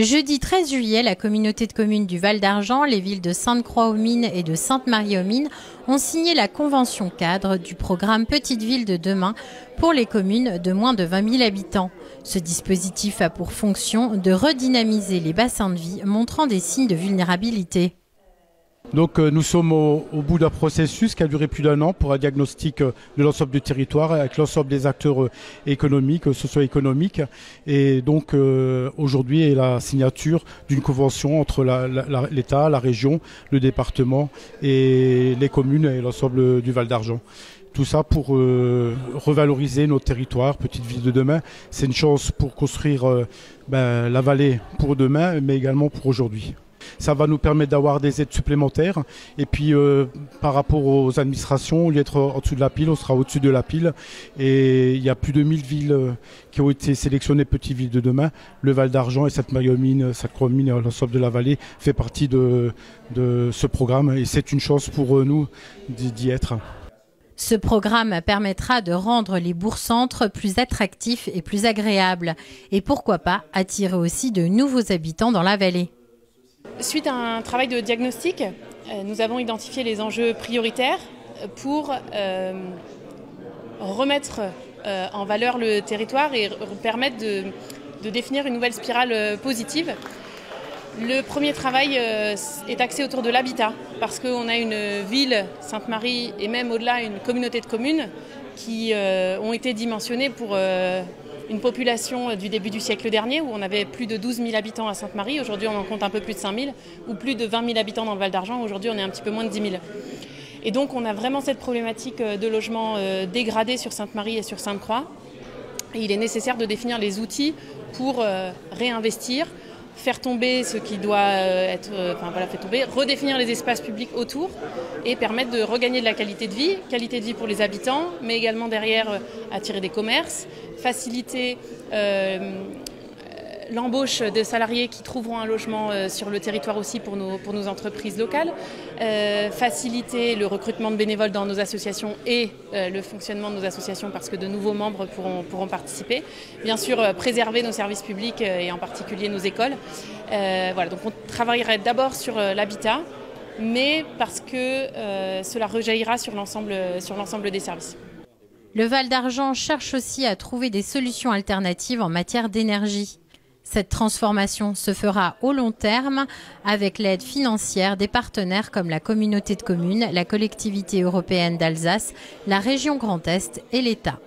Jeudi 13 juillet, la communauté de communes du Val d'Argent, les villes de Sainte-Croix-aux-Mines et de Sainte-Marie-aux-Mines ont signé la convention cadre du programme Petite Ville de demain pour les communes de moins de 20 000 habitants. Ce dispositif a pour fonction de redynamiser les bassins de vie montrant des signes de vulnérabilité. Donc nous sommes au bout d'un processus qui a duré plus d'1 an pour un diagnostic de l'ensemble du territoire avec l'ensemble des acteurs économiques, socio-économiques. Et donc aujourd'hui est la signature d'une convention entre l'État, la région, le département et les communes et l'ensemble du Val d'Argent. Tout ça pour revaloriser notre territoire, Petite Ville de demain. C'est une chance pour construire la vallée pour demain, mais également pour aujourd'hui. Ça va nous permettre d'avoir des aides supplémentaires. Et puis, par rapport aux administrations, au lieu d'être en dessous de la pile, on sera au-dessus de la pile. Et il y a plus de 1000 villes qui ont été sélectionnées Petite Ville de demain. Le Val d'Argent et Sainte-Marie-aux-Mines, Sainte-Croix-aux-Mines, l'ensemble de la vallée fait partie de ce programme. Et c'est une chance pour nous d'y être. Ce programme permettra de rendre les bourgs-centres plus attractifs et plus agréables. Et pourquoi pas attirer aussi de nouveaux habitants dans la vallée. Suite à un travail de diagnostic, nous avons identifié les enjeux prioritaires pour remettre en valeur le territoire et permettre de définir une nouvelle spirale positive. Le premier travail est axé autour de l'habitat, parce qu'on a une ville, Sainte-Marie, et même au-delà une communauté de communes qui ont été dimensionnées pour une population du début du siècle dernier, où on avait plus de 12 000 habitants à Sainte-Marie. Aujourd'hui, on en compte un peu plus de 5 000, ou plus de 20 000 habitants dans le Val d'Argent. Aujourd'hui, on est un petit peu moins de 10 000. Et donc, on a vraiment cette problématique de logement dégradé sur Sainte-Marie et sur Sainte-Croix. Et il est nécessaire de définir les outils pour réinvestir, faire tomber ce qui doit être, fait tomber, redéfinir les espaces publics autour et permettre de regagner de la qualité de vie pour les habitants, mais également derrière attirer des commerces, faciliter l'embauche de salariés qui trouveront un logement sur le territoire aussi pour nos entreprises locales, faciliter le recrutement de bénévoles dans nos associations et le fonctionnement de nos associations parce que de nouveaux membres pourront participer. Bien sûr, préserver nos services publics et en particulier nos écoles. Donc on travaillerait d'abord sur l'habitat, mais parce que cela rejaillira sur l'ensemble des services. Le Val d'Argent cherche aussi à trouver des solutions alternatives en matière d'énergie. Cette transformation se fera au long terme avec l'aide financière des partenaires comme la communauté de communes, la collectivité européenne d'Alsace, la région Grand Est et l'État.